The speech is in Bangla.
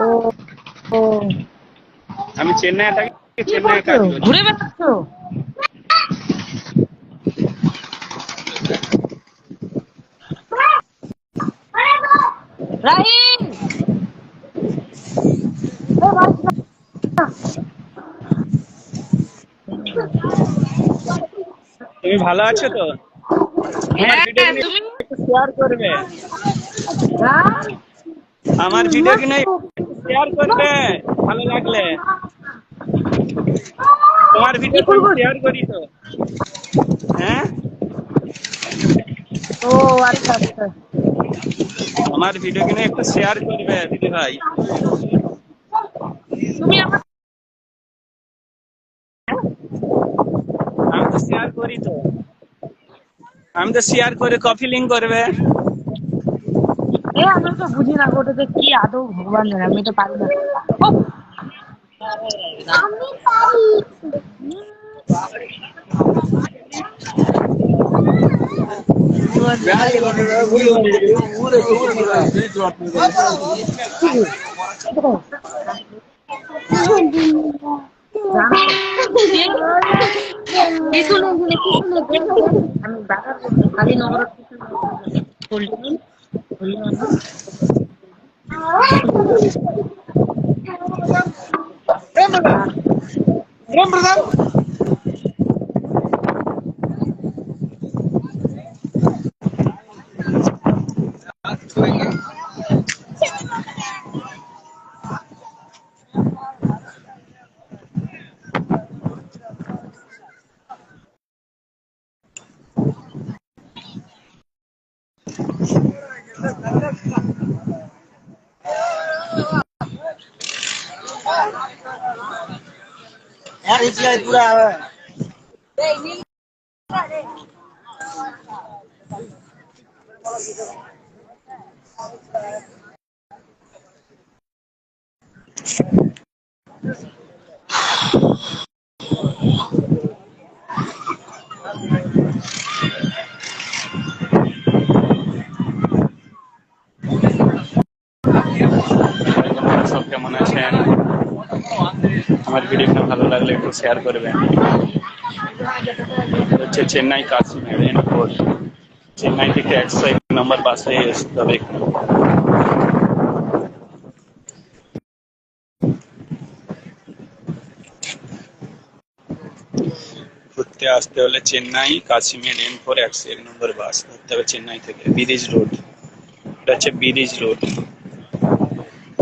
ও ও আমি চেন্নাই থাকি, কি চেন্নাই করছো? কাজ করি। ঘুরে বেড়াচ্ছো? রাহিম, এ বাস না। তুমি ভালো আছো তো? আমার ভিডিও হ্যাঁ, কিনে তুমি? একটু শেয়ার করবে। হ্যাঁ, আমার ভিডিও কিনে একটু শেয়ার করবে ভালো লাগলে। তোমার কি ভিডিও তো আমি করবো? শেয়ার করি তো। হ্যাঁ, ও আচ্ছা আচ্ছা। আমার ভিডিও কিনে একটু শেয়ার করবে দিদি ভাই। তুমি আমার আমি তো শেয়ার করি তো। আমি তো শেয়ার করে কপি লিঙ্ক করবে। আমি তো বুঝি না গো, ওটাতে কি আদৌ ভগবান জানে, আমি তো পারি না। ও, আমি পারি। আমি বাধা করবো খালি নগর সব কেমন আছেন? আমার ভিডিওটা ভালো লাগলে একটু শেয়ার করবেন। হচ্ছে চেন্নাই কাশ্মীর এয়ারপোর্ট। চেন্নাই থেকে 101 নম্বর বাসে আসতে হবে। ঘুরতে আসতে হলে চেন্নাই কাশ্মীর N4 101 নম্বর বাস ধরতে হবে চেন্নাই থেকে। ব্রিজ রোড, এটা হচ্ছে ব্রিজ রোড।